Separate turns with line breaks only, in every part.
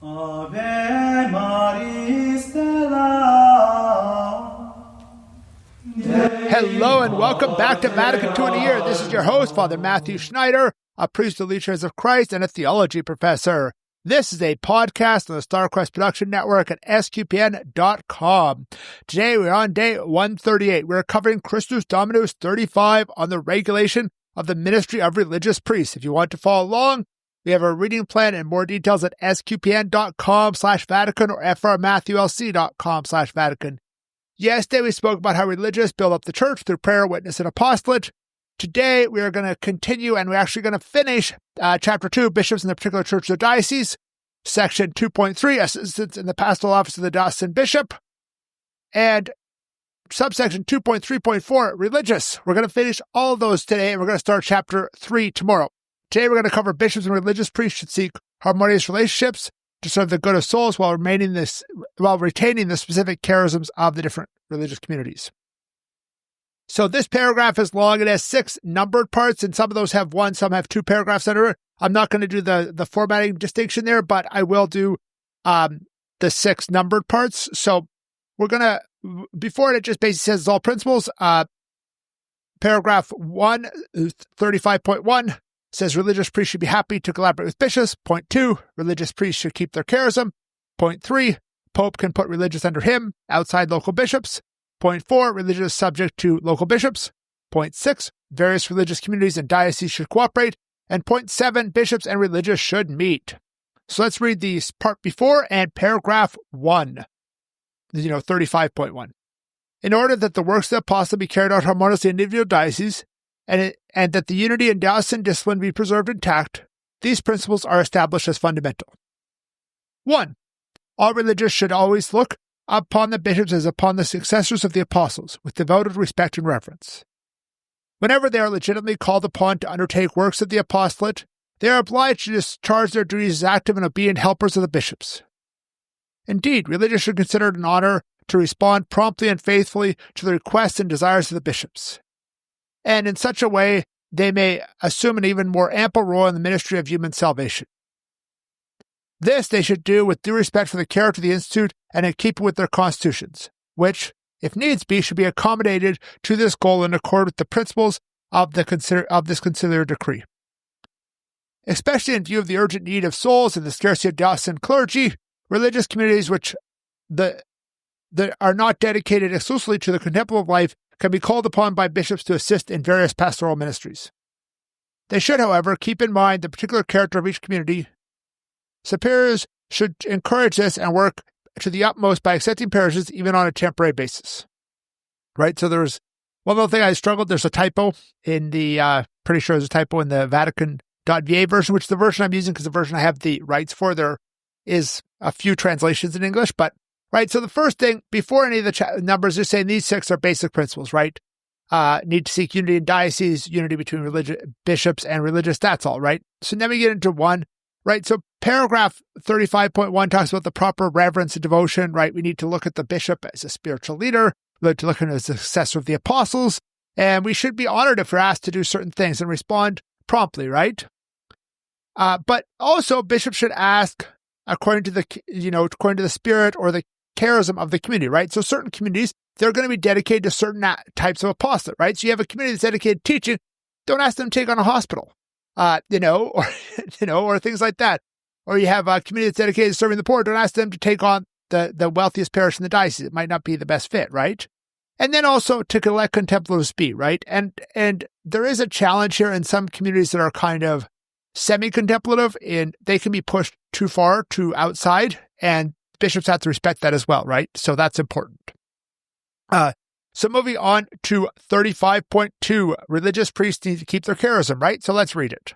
Ave Maris Stella.
Hello and welcome back to Vatican II in a Year. This is your host, Father Matthew Schneider, a priest of the Church of Christ and a theology professor. This is a podcast on the StarQuest Production Network at sqpn.com. Today we're on day 138. We're covering Christus Dominus 35 on the regulation of the ministry of religious priests. If you want to follow along, we have a reading plan and more details at sqpn.com/Vatican or frmatthewlc.com/Vatican. Yesterday we spoke about how religious build up the church through prayer, witness, and apostolate. Today we are going to continue and we're actually going to finish Chapter 2, Bishops in the Particular Church of the Diocese, Section 2.3, Assistance in the Pastoral Office of the Diocesan Bishop, and subsection 2.3.4, Religious. We're going to finish all of those today and we're going to start Chapter 3 tomorrow. Today we're going to cover bishops and religious priests should seek harmonious relationships to serve the good of souls while retaining the specific charisms of the different religious communities. So this paragraph is long. It has 6 numbered parts, and some of those have 1, some have 2 paragraphs under it. I'm not going to do the formatting distinction there, but I will do the 6 numbered parts. So we're going to, before it just basically says all principles. Paragraph 1, 35.1, says religious priests should be happy to collaborate with bishops. Point 2, religious priests should keep their charism. Point 3, Pope can put religious under him outside local bishops. Point 4, religious subject to local bishops. Point 6, various religious communities and dioceses should cooperate. And point 7, bishops and religious should meet. So let's read the part before and paragraph 1, 35.1. In order that the works of the apostle be carried out harmoniously in individual dioceses, and that the unity and diocesan discipline be preserved intact, these principles are established as fundamental. 1. All religious should always look upon the bishops as upon the successors of the apostles, with devoted respect and reverence. Whenever they are legitimately called upon to undertake works of the apostolate, they are obliged to discharge their duties as active and obedient helpers of the bishops. Indeed, religious should consider it an honor to respond promptly and faithfully to the requests and desires of the bishops, and in such a way they may assume an even more ample role in the ministry of human salvation. This they should do with due respect for the character of the Institute and in keeping with their constitutions, which, if needs be, should be accommodated to this goal in accord with the principles of this conciliar decree. Especially in view of the urgent need of souls and the scarcity of diocesan clergy, religious communities which that are not dedicated exclusively to the contemplative life can be called upon by bishops to assist in various pastoral ministries. They should, however, keep in mind the particular character of each community. Superiors should encourage this and work to the utmost by accepting parishes even on a temporary basis. Right? So there's one little thing I struggled. There's a typo in the, pretty sure there's a typo in the Vatican.va version, which is the version I'm using because the version I have the rights for. There is a few translations in English, but right. So the first thing, before any of the numbers, they're saying these 6 are basic principles, right? Need to seek unity in dioceses, unity between bishops and religious, that's all, right? So then we get into 1, right? So paragraph 35.1 talks about the proper reverence and devotion, right? We need to look at the bishop as a spiritual leader, we need to look at him as the successor of the apostles, and we should be honored if we're asked to do certain things and respond promptly, right? But also bishops should ask according to the spirit or the charism of the community, right? So certain communities, they're going to be dedicated to certain types of apostolate, right? So you have a community that's dedicated to teaching, don't ask them to take on a hospital, or things like that. Or you have a community that's dedicated to serving the poor, don't ask them to take on the wealthiest parish in the diocese. It might not be the best fit, right? And then also to let contemplatives be, right? And there is a challenge here in some communities that are kind of semi-contemplative, and they can be pushed too far to outside, and bishops have to respect that as well, right? So that's important. So moving on to 35.2, religious priests need to keep their charism, right? So let's read it.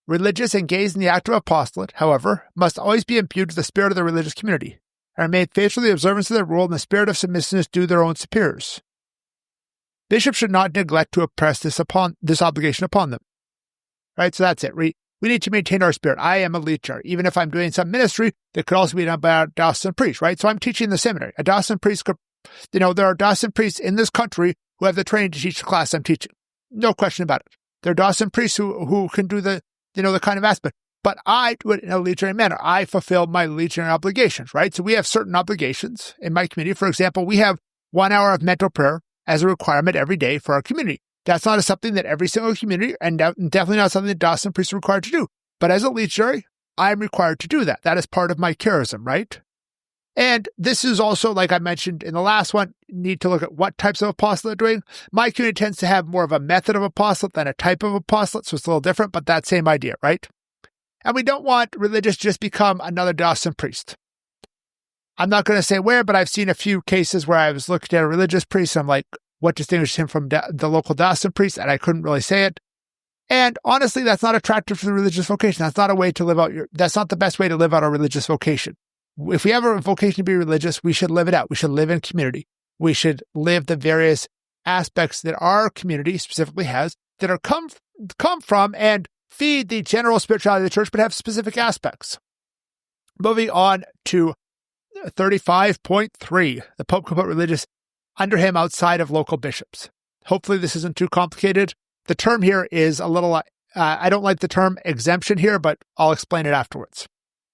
Religious engaged in the act of apostolate, however, must always be imbued with the spirit of the religious community, and remain faithful to the observance of their rule in the spirit of submissiveness due their own superiors. Bishops should not neglect to impress this obligation upon them. Right, so that's it. We need to maintain our spirit. I am a leader. Even if I'm doing some ministry, that could also be done by a diocesan priest, right? So I'm teaching in the seminary. A diocesan priest could, there are diocesan priests in this country who have the training to teach the class I'm teaching. No question about it. There are diocesan priests who can do the kind of aspect. but I do it in a legionary manner. I fulfill my legionary obligations, right? So we have certain obligations in my community. For example, we have 1 hour of mental prayer as a requirement every day for our community. That's not something that every single community, and definitely not something that Dawson priests are required to do. But as a legionary, I'm required to do that. That is part of my charism, right? And this is also, like I mentioned in the last one, you need to look at what types of apostolate they're doing. My community tends to have more of a method of apostolate than a type of apostolate, so it's a little different, but that same idea, right? And we don't want religious to just become another Dawson priest. I'm not going to say where, but I've seen a few cases where I was looking at a religious priest, and I'm like, what distinguishes him from the local Dawson priest? And I couldn't really say it. And honestly, that's not attractive to the religious vocation. That's not a way to live out that's not the best way to live out our religious vocation. If we have a vocation to be religious, we should live it out. We should live in community. We should live the various aspects that our community specifically has that are come from and feed the general spirituality of the church, but have specific aspects. Moving on to 35.3, the Pope can put religious under him outside of local bishops. Hopefully this isn't too complicated. The term here is a little, I don't like the term exemption here, but I'll explain it afterwards.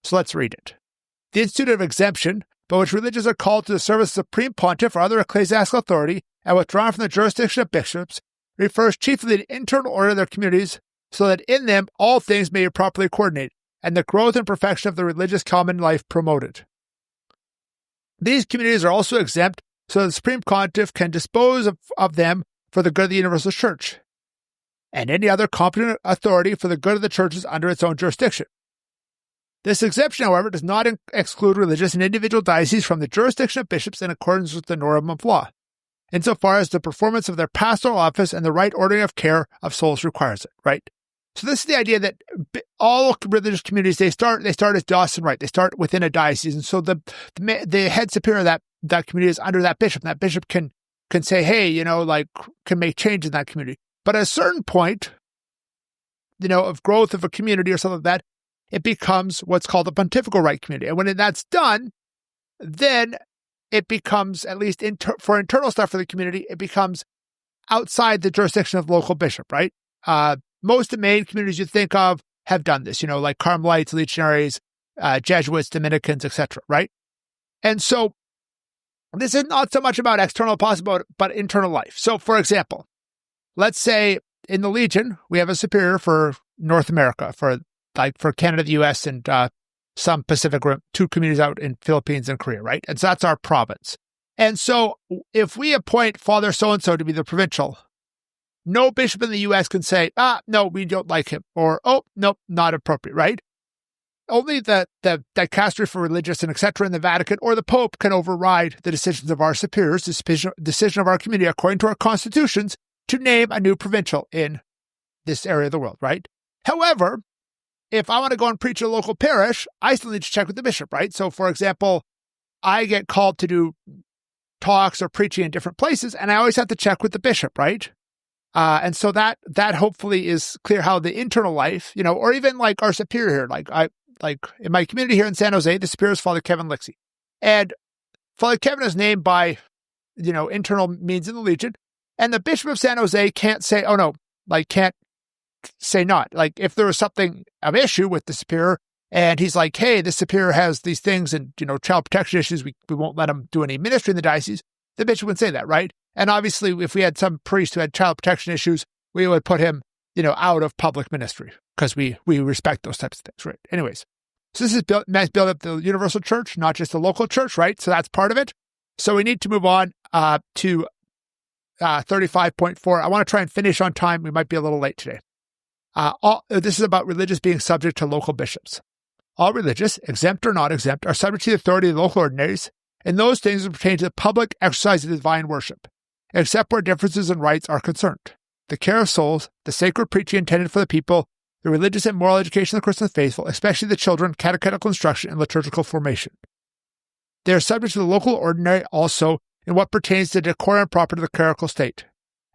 So let's read it. The institute of exemption, by which religious are called to the service of supreme pontiff or other ecclesiastical authority and withdrawn from the jurisdiction of bishops, refers chiefly to the internal order of their communities, so that in them all things may be properly coordinated, and the growth and perfection of the religious common life promoted. These communities are also exempt so that the supreme pontiff can dispose of them for the good of the universal church, and any other competent authority for the good of the churches under its own jurisdiction. This exemption, however, does not exclude religious and individual dioceses from the jurisdiction of bishops in accordance with the norm of law, insofar as the performance of their pastoral office and the right ordering of care of souls requires it, right? So this is the idea that all religious communities, they start as Dawson, right? They start within a diocese, and so the head superior of that community is under that bishop, and that bishop can say, hey, can make change in that community. But at a certain point, of growth of a community or something like that, it becomes what's called a pontifical right community. And when that's done, then it becomes, at least for internal stuff for the community, it becomes outside the jurisdiction of the local bishop, right? Most of the main communities you think of have done this, like Carmelites, Legionaries, Jesuits, Dominicans, etc., right? And so this is not so much about external apostolate, but internal life. So, for example, let's say in the Legion, we have a superior for North America, for Canada, the U.S., and some Pacific Rim, 2 communities out in Philippines and Korea, right? And so that's our province. And so if we appoint Father so-and-so to be the provincial, no bishop in the U.S. can say, no, we don't like him, or, oh, nope, not appropriate, right? Only the dicastery for religious and etc. in the Vatican or the Pope can override the decisions of our superiors, the decision of our community according to our constitutions, to name a new provincial in this area of the world, right? However, if I want to go and preach at a local parish, I still need to check with the bishop, right? So, for example, I get called to do talks or preaching in different places, and I always have to check with the bishop, right? And so that hopefully is clear how the internal life, or even like our superior here, like in my community here in San Jose, the superior is Father Kevin Lixie. And Father Kevin is named by, internal means in the Legion. And the Bishop of San Jose can't say, oh no, can't say not. Like if there was something of issue with the superior and he's like, hey, the superior has these things and, child protection issues, we won't let him do any ministry in the diocese, the bishop would say that, right? And obviously, if we had some priest who had child protection issues, we would put him, out of public ministry because we respect those types of things, right? Anyways, so this is build up the universal church, not just the local church, right? So that's part of it. So we need to move on to 35.4. I want to try and finish on time. We might be a little late today. This is about religious being subject to local bishops. All religious, exempt or not exempt, are subject to the authority of the local ordinaries in those things that pertain to the public exercise of divine worship, except where differences in rites are concerned. The care of souls, the sacred preaching intended for the people, the religious and moral education of the Christian faithful, especially the children, catechetical instruction, and liturgical formation. They are subject to the local ordinary also in what pertains to decorum proper to the clerical state,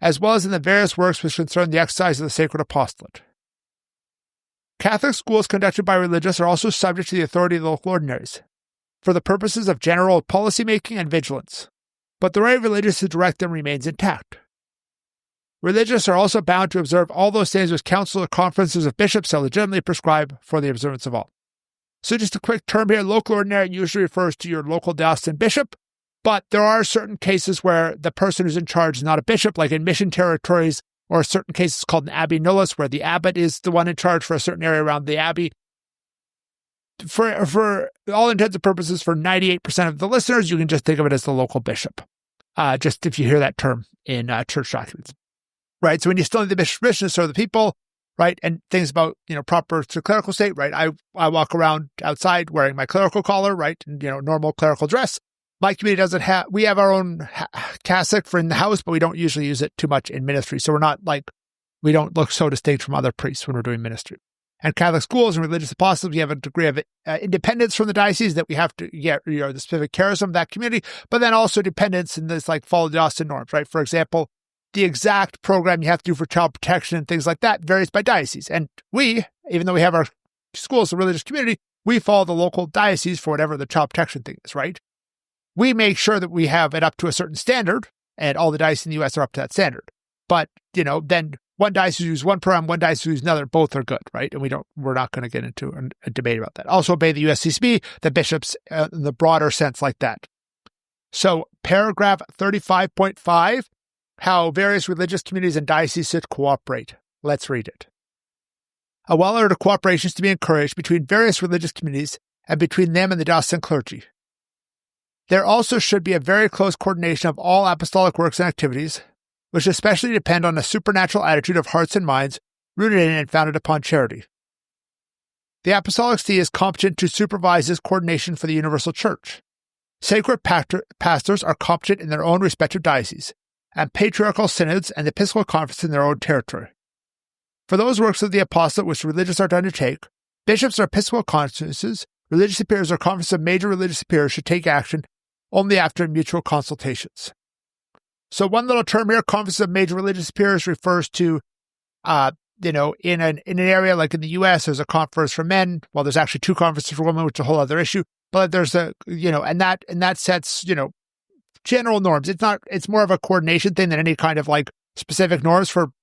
as well as in the various works which concern the exercise of the sacred apostolate. Catholic schools conducted by religious are also subject to the authority of the local ordinaries, for the purposes of general policy-making and vigilance, but the right of religious to direct them remains intact. Religious are also bound to observe all those things which councils or conferences of bishops shall legitimately prescribe for the observance of all. So just a quick term here, local ordinary usually refers to your local diocesan bishop, but there are certain cases where the person who's in charge is not a bishop, like in mission territories, or certain cases called an abbey nullus, where the abbot is the one in charge for a certain area around the abbey. For all intents and purposes, for 98% of the listeners, you can just think of it as the local bishop, just if you hear that term in church documents. Right, so when you still need the bishop's permission to serve the people, right, and things about, proper to clerical state, right, I walk around outside wearing my clerical collar, right, and, normal clerical dress. My community doesn't have, we have our own cassock for in the house, but we don't usually use it too much in ministry. So we're not we don't look so distinct from other priests when we're doing ministry. And Catholic schools and religious apostles, we have a degree of independence from the diocese that we have to get, the specific charism of that community, but then also dependence in this, follow the diocesan norms, right? For example, the exact program you have to do for child protection and things like that varies by diocese. And we, even though we have our schools, the religious community, we follow the local diocese for whatever the child protection thing is, right? We make sure that we have it up to a certain standard, and all the dioceses in the U.S. are up to that standard. But, then one diocese uses one program, one diocese uses another, both are good, right? And we're not going to get into a debate about that. Also obey the USCCB, the bishops, in the broader sense like that. So paragraph 35.5, how various religious communities and dioceses should cooperate. Let's read it. A well-ordered cooperation is to be encouraged between various religious communities and between them and the diocesan clergy. There also should be a very close coordination of all apostolic works and activities, which especially depend on a supernatural attitude of hearts and minds rooted in and founded upon charity. The Apostolic See is competent to supervise this coordination for the universal church. Sacred pastors are competent in their own respective dioceses, and patriarchal synods and episcopal conferences in their own territory. For those works of the apostolate which religious are to undertake, bishops or episcopal conferences, religious superiors or conferences of major religious superiors should take action only after mutual consultations. So one little term here, conferences of major religious superiors, refers to, in an area like in the U.S., there's a conference for men. Well, there's actually two conferences for women, which is a whole other issue. But there's and that sets, general norms. It's more of a coordination thing than any kind of specific norms for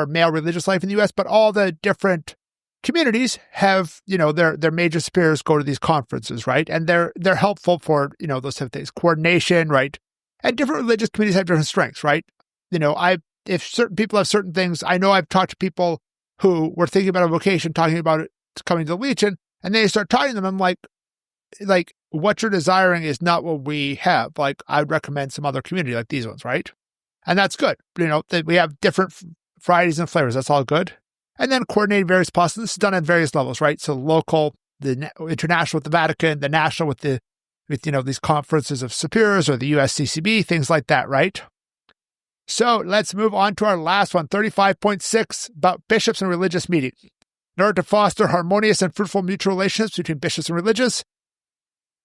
male religious life in the U.S., but all the different communities have, their major superiors go to these conferences, right? And they're helpful for, those type of things, coordination, right? And different religious communities have different strengths, right? If certain people have certain things, I know I've talked to people who were thinking about a vocation, talking about it, coming to the Legion, and they start talking to them, I'm like, what you're desiring is not what we have. I would recommend some other community like these ones, right? And that's good. That we have different varieties and flavors. That's all good. And then coordinate various policies. This is done at various levels, right? So local, the international with the Vatican, the national with these conferences of superiors or the USCCB, things like that, right? So let's move on to our last one, 35.6, about bishops and religious meeting. In order to foster harmonious and fruitful mutual relationships between bishops and religious,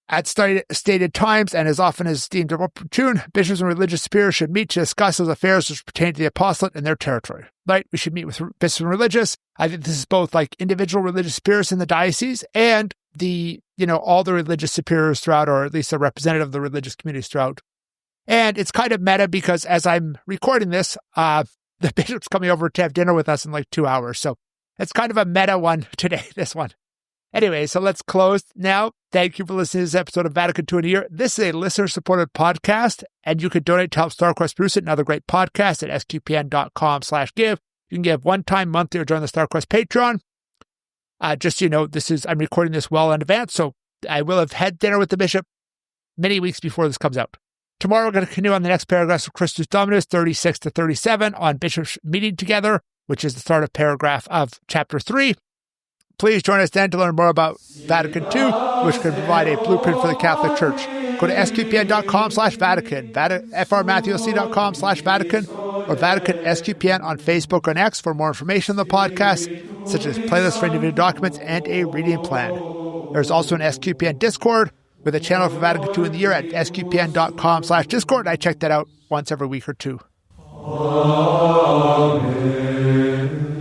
at stated times and as often as deemed opportune, bishops and religious superiors should meet to discuss those affairs which pertain to the apostolate and their territory. Right? We should meet with bishops and religious. I think this is both individual religious superiors in the diocese and all the religious superiors throughout, or at least a representative of the religious communities throughout. And it's kind of meta because as I'm recording this, the bishop's coming over to have dinner with us in 2 hours. So it's kind of a meta one today, this one. Anyway, so let's close now. Thank you for listening to this episode of Vatican II in a Year. This is a listener-supported podcast, and you can donate to help StarQuest produce it and other great podcasts at sqpn.com/give. You can give one-time, monthly, or join the StarQuest Patreon. Just so you know, I'm recording this well in advance, so I will have had dinner with the bishop many weeks before this comes out. Tomorrow, we're going to continue on the next paragraphs of Christus Dominus, 36 to 37, on bishops meeting together, which is the start of paragraph of chapter 3. Please join us then to learn more about Vatican II, which can provide a blueprint for the Catholic Church. Go to sqpn.com/Vatican, frmatthewlc.com/Vatican, or Vatican SQPN on Facebook and X for more information on the podcast, such as playlists for individual documents and a reading plan. There's also an SQPN Discord with a channel for Vatican II in the Year at sqpn.com/Discord. I check that out once every week or two. Amen.